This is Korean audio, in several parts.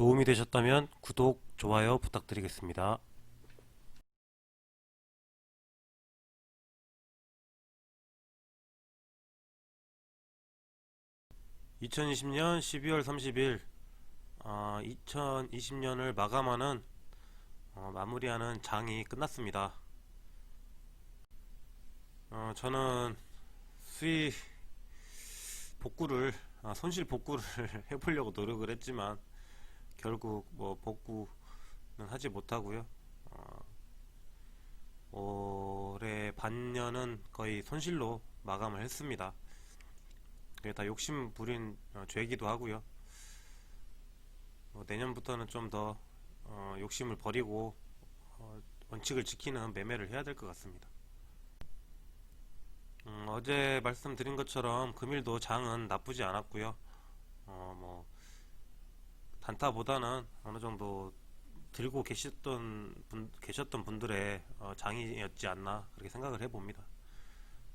도움이 되셨다면 구독, 좋아요 부탁드리겠습니다. 2020년 12월 30일 2020년을 마감하는 마무리하는 장이 끝났습니다. 저는 수의 복구를 손실 복구를 해보려고 노력을 했지만 결국 뭐 복구는 하지 못하고요. 올해 반년은 거의 손실로 마감을 했습니다. 그게 다 욕심 부린 죄이기도 하고요. 내년부터는 좀 더 욕심을 버리고 원칙을 지키는 매매를 해야 될 것 같습니다. 어제 말씀드린 것처럼 금일도 장은 나쁘지 않았고요. 뭐 단타보다는 어느 정도 들고 계셨던 분들의 장이었지 않나 그렇게 생각을 해봅니다.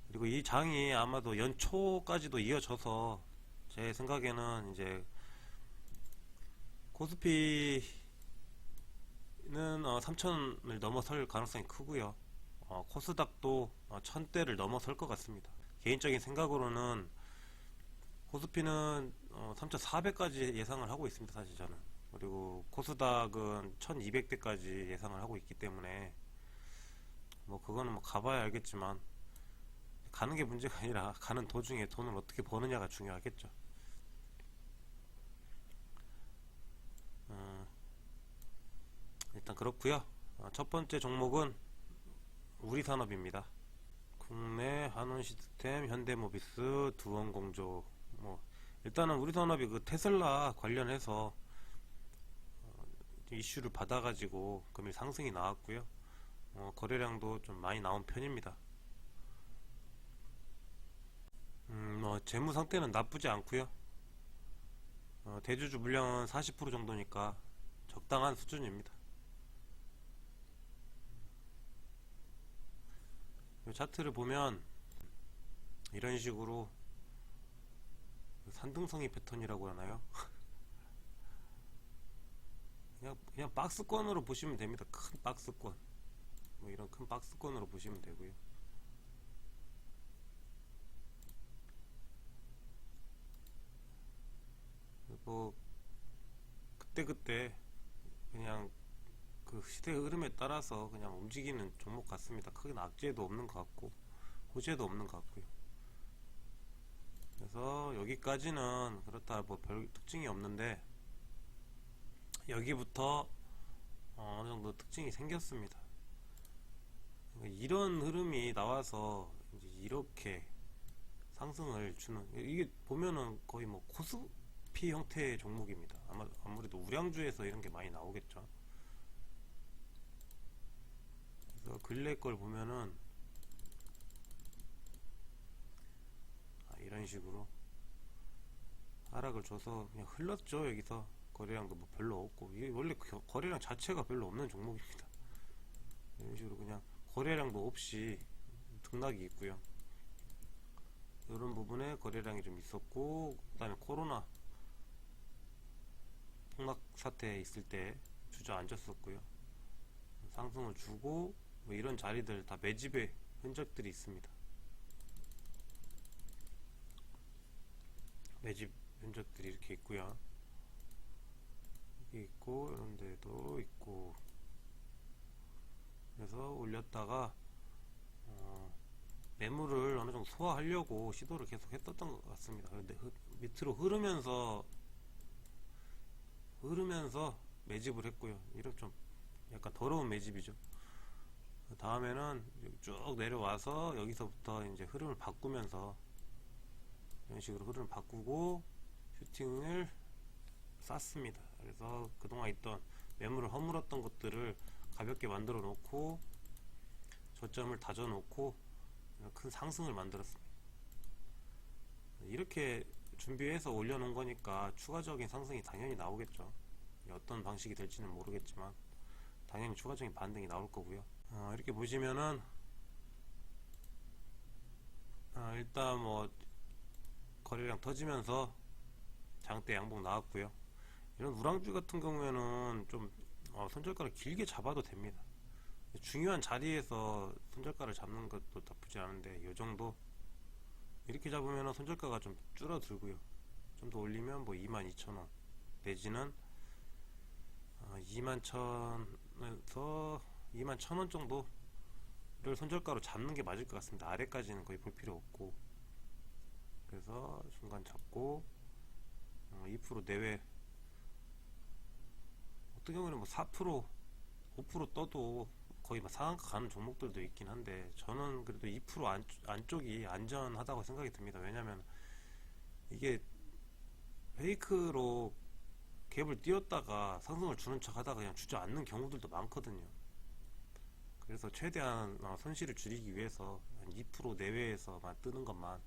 그리고 이 장이 아마도 연초까지도 이어져서 제 생각에는 이제 코스피는 3천을 넘어설 가능성이 크고요. 코스닥도 1000대를 넘어설 것 같습니다. 개인적인 생각으로는 코스피는 3400까지 예상을 하고 있습니다. 사실 저는. 그리고 코스닥은 1200대까지 예상을 하고 있기 때문에 뭐 그거는 뭐 가봐야 알겠지만 가는 게 문제가 아니라 가는 도중에 돈을 어떻게 버느냐가 중요하겠죠. 일단 그렇고요. 첫 번째 종목은 우리산업입니다. 국내 한원시스템, 현대모비스, 두원공조. 뭐 일단은 우리산업이 그 테슬라 관련해서 이슈를 받아가지고 금일 상승이 나왔고요. 거래량도 좀 많이 나온 편입니다. 뭐 재무 상태는 나쁘지 않고요. 대주주 물량은 40% 정도니까 적당한 수준입니다. 이 차트를 보면 이런 식으로 산등성이 패턴이라고 하나요? 그냥 박스권으로 보시면 됩니다. 큰 박스권. 뭐 이런 큰 박스권으로 보시면 되고요. 뭐 그때그때 그냥 그 시대의 흐름에 따라서 그냥 움직이는 종목 같습니다. 크게 악재도 없는 것 같고 호재도 없는 것 같고요. 그래서 여기까지는 그렇다 뭐 별 특징이 없는데 여기부터 어느 정도 특징이 생겼습니다. 그러니까 이런 흐름이 나와서 이제 이렇게 상승을 주는 이게 보면은 거의 뭐 코스피 형태의 종목입니다. 아무래도 우량주에서 이런 게 많이 나오겠죠. 그래서 근래 걸 보면은 이런 식으로 하락을 줘서 그냥 흘렀죠. 여기서 거래량도 뭐 별로 없고 이게 원래 거래량 자체가 별로 없는 종목입니다. 이런 식으로 그냥 거래량도 없이 등락이 있고요. 이런 부분에 거래량이 좀 있었고 그 다음에 코로나 폭락 사태 있을 때 주저앉았었고요. 상승을 주고 뭐 이런 자리들 다 매집의 흔적들이 있습니다. 매집 흔적들이 이렇게 있고요. 여기 있고 이런 데도 있고 그래서 올렸다가 매물을 어느 정도 소화하려고 시도를 계속 했었던 것 같습니다. 그런데 밑으로 흐르면서 매집을 했고요. 이런 좀 약간 더러운 매집이죠. 그 다음에는 쭉 내려와서 여기서부터 이제 흐름을 바꾸면서 이런 식으로 흐름을 바꾸고 슈팅을 쐈습니다. 그래서 그동안 있던 매물을 허물었던 것들을 가볍게 만들어 놓고 저점을 다져 놓고 큰 상승을 만들었습니다. 이렇게 준비해서 올려놓은 거니까 추가적인 상승이 당연히 나오겠죠. 어떤 방식이 될지는 모르겠지만 당연히 추가적인 반등이 나올 거고요. 이렇게 보시면은 일단 뭐 거래량 터지면서 장대 양봉 나왔고요. 이런 우랑주 같은 경우에는 좀 손절가를 길게 잡아도 됩니다. 중요한 자리에서 손절가를 잡는 것도 나쁘지 않은데 이 정도 이렇게 잡으면 손절가가 좀 줄어들고요. 좀 더 올리면 뭐 22,000원 내지는 21,000원에서 21,000원 정도를 손절가로 잡는 게 맞을 것 같습니다. 아래까지는 거의 볼 필요 없고, 그래서 중간 잡고 2% 내외, 어떤 경우는 뭐 4%, 5% 떠도 거의 막 상한가 가는 종목들도 있긴 한데, 저는 그래도 2% 안쪽이 안전하다고 생각이 듭니다. 왜냐면 이게 페이크로 갭을 띄웠다가 상승을 주는 척 하다가 그냥 주저앉는 경우들도 많거든요. 그래서 최대한 손실을 줄이기 위해서 한 2% 내외에서만 뜨는 것만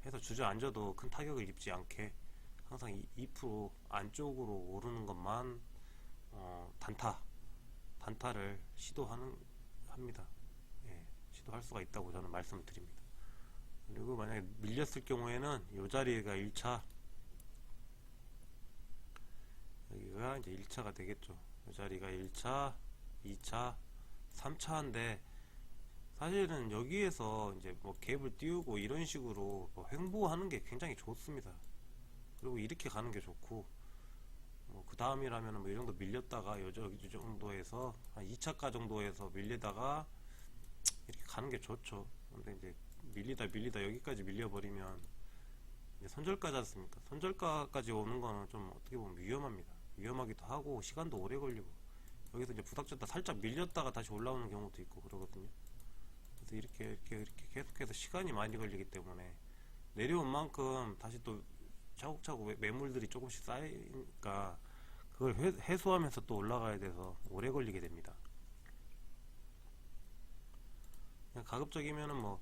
해서 주저앉아도 큰 타격을 입지 않게 항상 2% 안쪽으로 오르는 것만 단타를 시도하는 합니다. 예, 시도할 수가 있다고 저는 말씀을 드립니다. 그리고 만약에 밀렸을 경우에는 이 자리가 1차, 여기가 이제 1차가 되겠죠. 이 자리가 1차, 2차, 3차인데 사실은 여기에서 이제 뭐 갭을 띄우고 이런 식으로 뭐 횡보하는 게 굉장히 좋습니다. 그리고 이렇게 가는 게 좋고, 뭐 그 다음이라면 뭐 이 정도 밀렸다가 이 정도에서 한 2차가 정도에서 밀리다가 이렇게 가는 게 좋죠. 근데 이제 밀리다 여기까지 밀려버리면 이제 손절가지 않습니까? 손절가까지 오는 거는 좀 어떻게 보면 위험합니다. 위험하기도 하고 시간도 오래 걸리고, 여기서 이제 부닥쳤다 살짝 밀렸다가 다시 올라오는 경우도 있고 그러거든요. 그래서 이렇게 계속해서 시간이 많이 걸리기 때문에 내려온 만큼 다시 또 차곡차곡 매물들이 조금씩 쌓이니까 그걸 해소하면서 또 올라가야 돼서 오래 걸리게 됩니다. 그냥 가급적이면은 뭐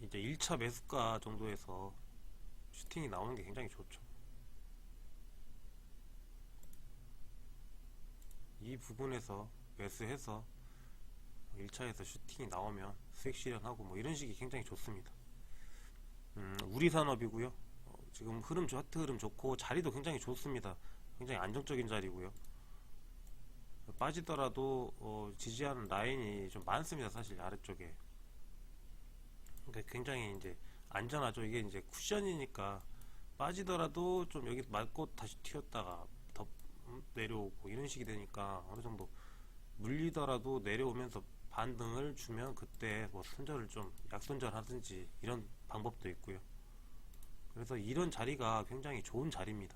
이제 1차 매수가 정도에서 슈팅이 나오는 게 굉장히 좋죠. 이 부분에서 매수해서 1차에서 슈팅이 나오면 수익 실현하고 뭐 이런 식이 굉장히 좋습니다. 우리산업이고요. 지금 차트 흐름 좋고 자리도 굉장히 좋습니다. 굉장히 안정적인 자리고요. 빠지더라도 지지하는 라인이 좀 많습니다. 사실 아래쪽에. 그러니까 굉장히 이제 안전하죠. 이게 이제 쿠션이니까 빠지더라도 좀 여기 맞고 다시 튀었다가 더 내려오고 이런 식이 되니까 어느 정도 물리더라도 내려오면서 반등을 주면 그때 뭐 손절을 좀 약손절 하든지 이런 방법도 있고요. 그래서 이런 자리가 굉장히 좋은 자리입니다.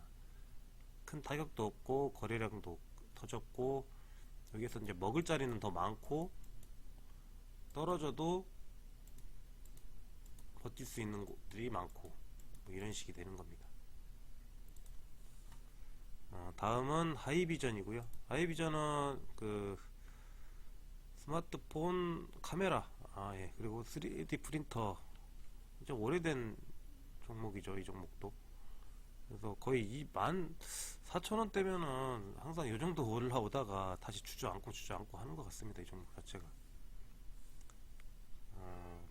큰 타격도 없고 거래량도 터졌고, 여기서 이제 먹을 자리는 더 많고 떨어져도 버틸 수 있는 곳들이 많고 뭐 이런 식이 되는 겁니다. 다음은 하이비전이고요. 하이비전은 그 스마트폰 카메라, 예, 그리고 3D 프린터, 좀 오래된 종목이죠. 이 종목도. 그래서 거의 24,000원대면은 항상 이 정도 올라오다가 다시 주저앉고 하는 것 같습니다. 이 종목 자체가.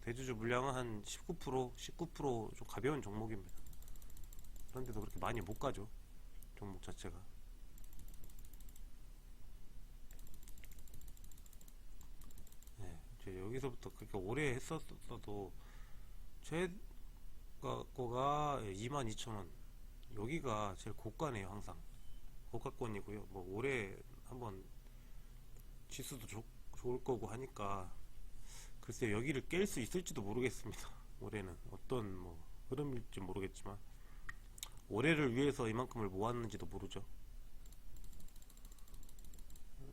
대주주 물량은 한 19% 좀 가벼운 종목입니다. 그런데도 그렇게 많이 못 가죠. 종목 자체가. 네, 이제 여기서부터 그렇게 오래 했었어도 최고가가 22,000원, 여기가 제일 고가네요. 항상 고가권이고요. 뭐 올해 한번 지수도 좋을 거고 하니까 글쎄 여기를 깰 수 있을지도 모르겠습니다. 올해는 어떤 뭐 흐름일지 모르겠지만 올해를 위해서 이만큼을 모았는지도 모르죠.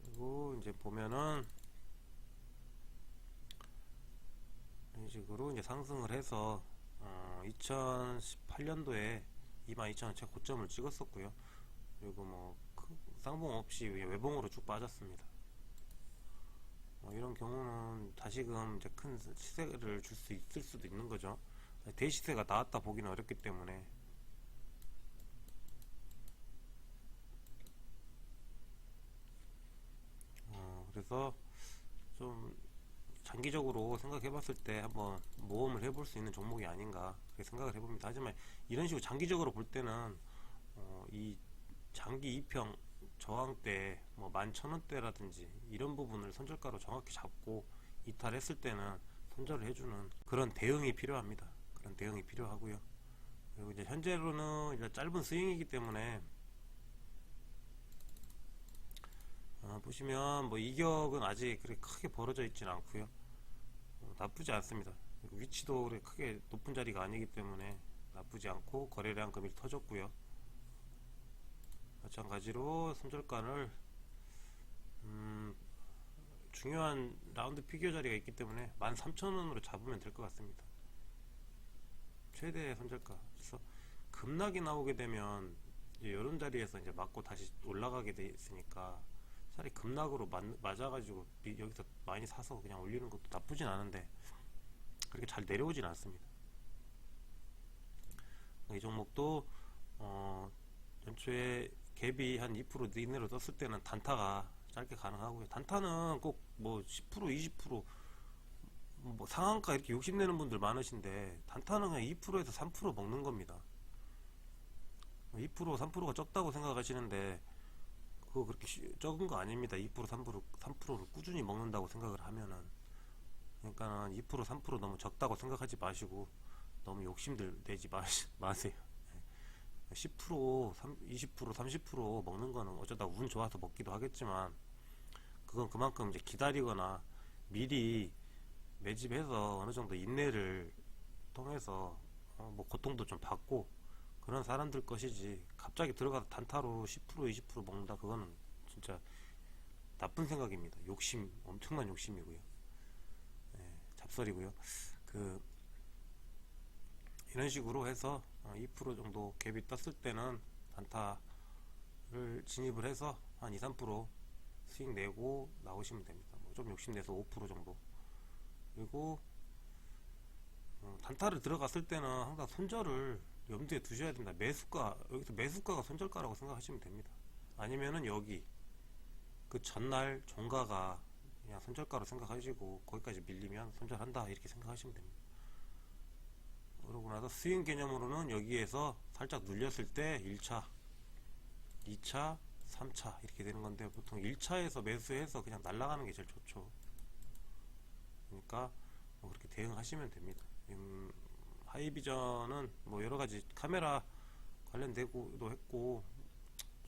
그리고 이제 보면은 이런 식으로 이제 상승을 해서 2018년도에 22,000원 최고점을 찍었었고요. 그리고 뭐 쌍봉 없이 외봉으로 쭉 빠졌습니다. 이런 경우는 다시금 이제 큰 시세를 줄 수 있을 수도 있는 거죠. 대시세가 나왔다 보기는 어렵기 때문에. 그래서 좀 장기적으로 생각해 봤을 때 한번 모험을 해볼 수 있는 종목이 아닌가 그렇게 생각을 해봅니다. 하지만 이런 식으로 장기적으로 볼 때는 이 장기 2평 저항대 뭐 11,000원대라든지 이런 부분을 손절가로 정확히 잡고 이탈했을 때는 손절을 해주는 그런 대응이 필요합니다. 그런 대응이 필요하고요. 그리고 이제 현재로는 이제 짧은 스윙이기 때문에 보시면 뭐 이격은 아직 그렇게 크게 벌어져 있지는 않고요. 나쁘지 않습니다. 위치도 그렇게 크게 높은 자리가 아니기 때문에 나쁘지 않고 거래량 금일 터졌고요. 마찬가지로 손절가를 중요한 라운드 피겨 자리가 있기 때문에 13,000원으로 잡으면 될 것 같습니다. 최대 손절가. 그래서 급락이 나오게 되면 이런 자리에서 이제 맞고 다시 올라가게 돼 있으니까 차라리 급락으로 맞아가지고 여기서 많이 사서 그냥 올리는 것도 나쁘진 않은데 그렇게 잘 내려오진 않습니다. 이 종목도 연초에 갭이 한 2% 이내로 떴을 때는 단타가 짧게 가능하고요. 단타는 꼭 뭐 10% 20% 상한가 이렇게 욕심내는 분들 많으신데 단타는 그냥 2%에서 3% 먹는 겁니다. 2% 3%가 적다고 생각하시는데 그거 그렇게 적은 거 아닙니다. 2% 3%를 꾸준히 먹는다고 생각을 하면은, 그러니까 2% 3% 너무 적다고 생각하지 마시고 너무 욕심들 내지 마세요. 10% 20% 30% 먹는 거는 어쩌다 운 좋아서 먹기도 하겠지만 그건 그만큼 이제 기다리거나 미리 매집해서 어느 정도 인내를 통해서 뭐 고통도 좀 받고 그런 사람들 것이지, 갑자기 들어가서 단타로 10% 20% 먹는다, 그거는 진짜 나쁜 생각입니다. 욕심, 엄청난 욕심이고요. 잡설이고요. 그 이런 식으로 해서 2% 정도 갭이 떴을 때는 단타를 진입을 해서 한 2, 3% 수익 내고 나오시면 됩니다. 뭐좀 욕심내서 5% 정도. 그리고 단타를 들어갔을 때는 항상 손절을 염두에 두셔야 됩니다. 매수가, 여기서 매수가가 손절가라고 생각하시면 됩니다. 아니면은 여기 그 전날 종가가 그냥 손절가로 생각하시고 거기까지 밀리면 손절한다 이렇게 생각하시면 됩니다. 그러고 나서 스윙 개념으로는 여기에서 살짝 눌렸을 때 1차, 2차, 3차 이렇게 되는 건데, 보통 1차에서 매수해서 그냥 날아가는 게 제일 좋죠. 그러니까 뭐 그렇게 대응하시면 됩니다. 하이비전은 뭐 여러가지 카메라 관련되고도 했고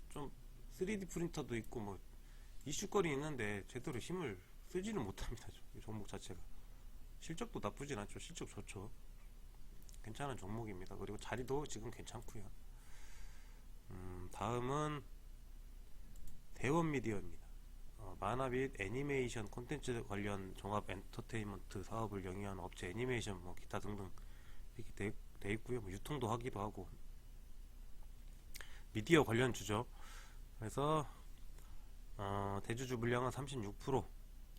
좀 3D 프린터도 있고 뭐 이슈거리 있는데 제대로 힘을 쓰지는 못합니다. 이 종목 자체가 실적도 나쁘진 않죠. 실적 좋죠. 괜찮은 종목입니다. 그리고 자리도 지금 괜찮고요. 다음은 대원미디어입니다. 만화 및 애니메이션 콘텐츠 관련 종합 엔터테인먼트 사업을 영위하는 업체, 애니메이션 뭐 기타 등등 이렇게 돼 있고요. 뭐 유통도 하기도 하고 미디어 관련 주죠. 그래서 대주주 물량은 36%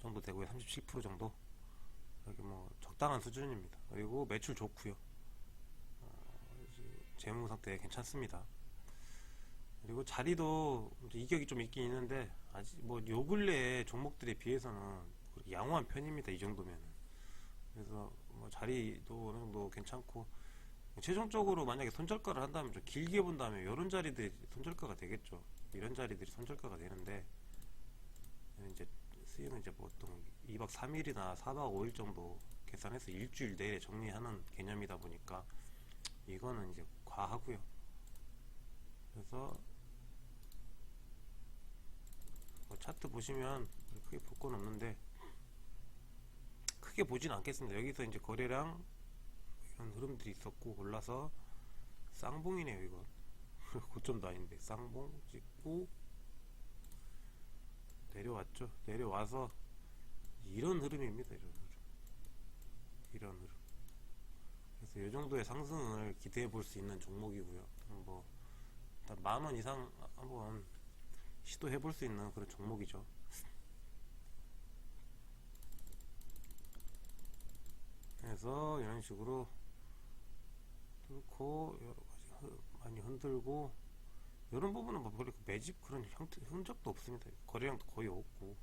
정도 되고요. 37% 정도. 여기 뭐 적당한 수준입니다. 그리고 매출 좋고요. 재무 상태 괜찮습니다. 그리고 자리도 이격이 좀 있긴 있는데 아직 뭐 요 근래 종목들에 비해서는 양호한 편입니다. 이 정도면은. 그래서 뭐 자리도 어느 정도 괜찮고, 최종적으로 만약에 손절가를 한다면 좀 길게 본다면 이런 자리들이 손절가가 되겠죠. 이런 자리들이 손절가가 되는데, 이제 스윙은 이제 보통 2박 3일이나 4박 5일 정도 계산해서 일주일 내에 정리하는 개념이다 보니까 이거는 이제 과하고요. 그래서 뭐 차트 보시면 크게 볼 건 없는데 크게 보진 않겠습니다. 여기서 이제 거래량 이런 흐름들이 있었고 올라서 쌍봉이네요. 이건 고점도 아닌데 쌍봉 찍고 내려왔죠. 내려와서 이런 흐름입니다. 이런 흐름. 그래서 이 정도의 상승을 기대해 볼 수 있는 종목이고요. 뭐 일단 10,000원 이상 한번 시도해 볼 수 있는 그런 종목이죠. 그래서 이런 식으로 뚫고 여러가지 많이 흔들고, 이런 부분은 뭐 별로 매집 그런 흔적도 없습니다. 거래량도 거의 없고,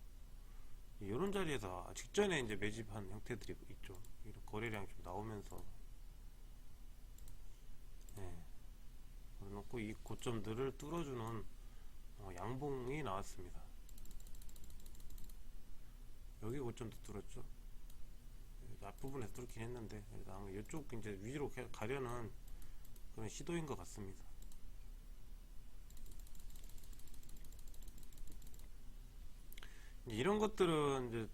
이런 자리에서 직전에 이제 매집한 형태들이 있죠. 이런 거래량이 좀 나오면서 그래놓고 이 고점들을 뚫어주는 양봉이 나왔습니다. 여기 고점도 뚫었죠. 앞부분에서 뚫긴 했는데 아마 이쪽 이제 위로 가려는 그런 시도인 것 같습니다. 이런 것들은 이제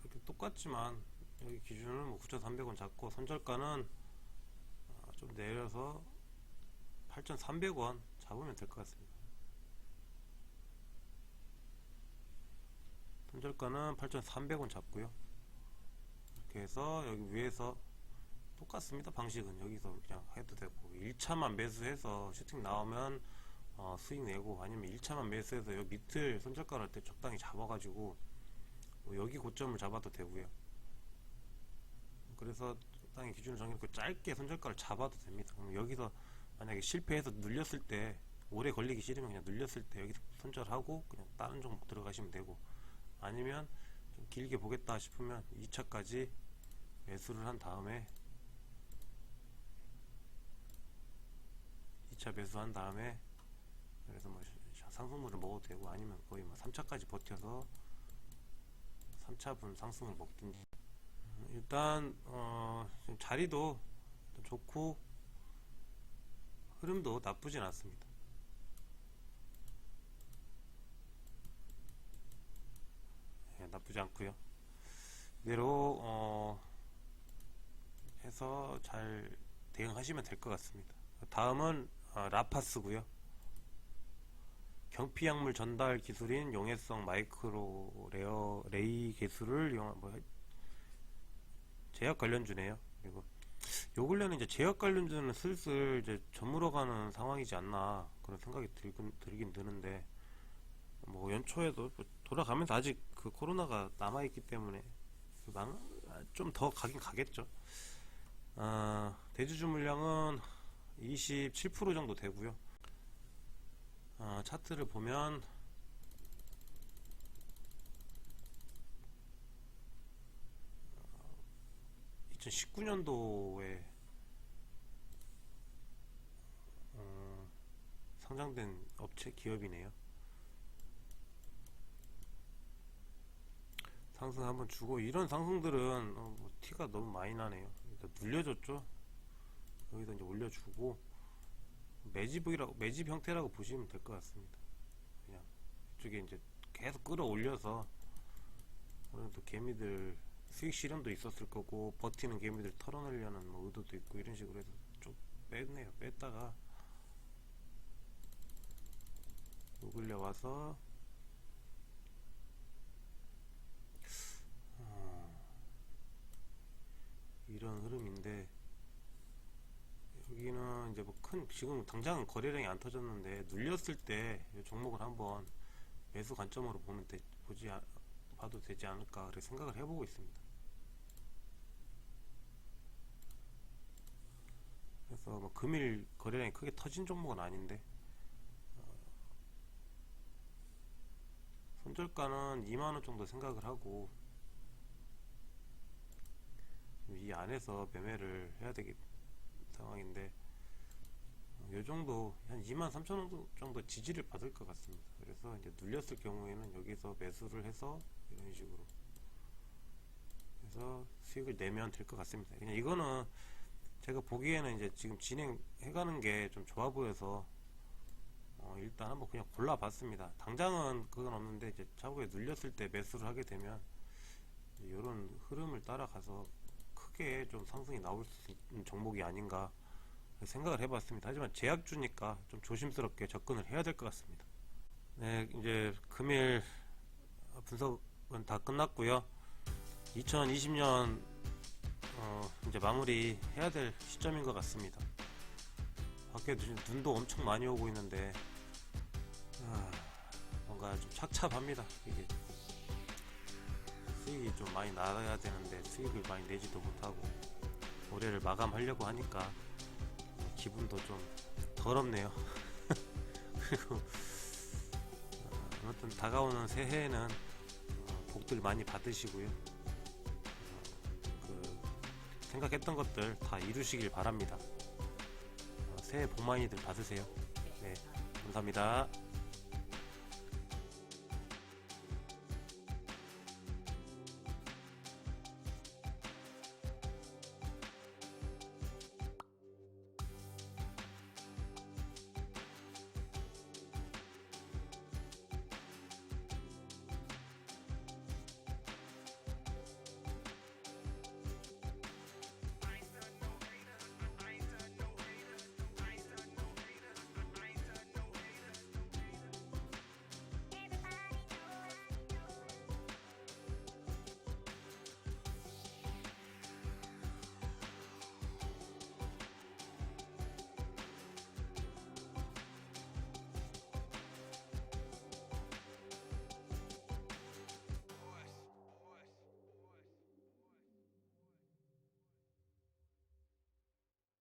이렇게 똑같지만 여기 기준은 뭐 9,300원 잡고 손절가는 좀 내려서 8,300원 잡으면 될 것 같습니다. 손절가는 8,300원 잡고요. 이렇게 해서 여기 위에서 똑같습니다. 방식은 여기서 그냥 해도 되고 1차만 매수해서 슈팅 나오면 수익 내고, 아니면 1차만 매수해서 여기 밑을 손절가를 할 때 적당히 잡아가지고 뭐 여기 고점을 잡아도 되고요. 그래서 적당히 기준을 정해놓고 짧게 손절가를 잡아도 됩니다. 그럼 여기서 만약에 실패해서 눌렸을 때, 오래 걸리기 싫으면 그냥 눌렸을 때 여기서 손절하고 그냥 다른 종목 들어가시면 되고, 아니면 좀 길게 보겠다 싶으면 2차까지 매수를 한 다음에 2차 매수한 다음에 그래서 뭐 상승물을 먹어도 되고, 아니면 거의 뭐 3차까지 버텨서 3차분 상승을 먹든지. 일단 지금 자리도 좋고 흐름도 나쁘진 않습니다. 네, 나쁘지 않고요. 이대로 해서 잘 대응하시면 될 것 같습니다. 다음은 라파스고요. 경피약물 전달 기술인 용해성 마이크로 레이 기술을 이용한 제약 관련주네요. 그리고 요 근래는 이제 제약 관련주는 슬슬 이제 저물어가는 상황이지 않나 그런 생각이 들긴 드는데, 뭐 연초에도 돌아가면서 아직 그 코로나가 남아있기 때문에 좀 더 가긴 가겠죠. 대주주 물량은 27% 정도 되고요. 차트를 보면 2019년도에 상장된 업체 기업이네요. 상승 한번 주고, 이런 상승들은 뭐 티가 너무 많이 나네요. 일단 눌려줬죠. 여기다 이제 올려주고 매집 형태라고 보시면 될 것 같습니다. 그냥 이쪽에 이제 계속 끌어올려서, 오늘 또 개미들 수익 실현도 있었을 거고 버티는 개미들 털어내려는 뭐 의도도 있고, 이런 식으로 해서 좀 뺐네요. 뺐다가 우글려 와서 이런 흐름인데, 여기는 이제 뭐 지금 당장 거래량이 안 터졌는데 눌렸을 때 이 종목을 한번 매수 관점으로 봐도 되지 않을까 그렇게 생각을 해보고 있습니다. 그래서 뭐 금일 거래량이 크게 터진 종목은 아닌데, 손절가는 2만원 정도 생각을 하고 이 안에서 매매를 해야 되기 상황인데, 요 정도 한 23,000원 정도 지지를 받을 것 같습니다. 그래서 이제 눌렸을 경우에는 여기서 매수를 해서 이런 식으로 해서 수익을 내면 될 것 같습니다. 그냥 이거는 제가 보기에는 이제 지금 진행해가는 게 좀 좋아 보여서 일단 한번 그냥 골라봤습니다. 당장은 그건 없는데, 이제 차후에 눌렸을 때 매수를 하게 되면 이런 흐름을 따라가서 크게 좀 상승이 나올 수 있는 종목이 아닌가 생각을 해봤습니다. 하지만 제약주니까 좀 조심스럽게 접근을 해야 될 것 같습니다. 네, 이제 금일 분석은 다 끝났고요. 2020년 이제 마무리 해야 될 시점인 것 같습니다. 밖에 눈도 엄청 많이 오고 있는데 뭔가 좀 착잡합니다. 이게 수익이 좀 많이 나야 되는데 수익을 많이 내지도 못하고 올해를 마감하려고 하니까 기분도 좀 더럽네요. 그리고 아무튼 다가오는 새해에는 복들 많이 받으시고요. 생각했던 것들 다 이루시길 바랍니다. 새해 복 많이들 받으세요. 네, 감사합니다.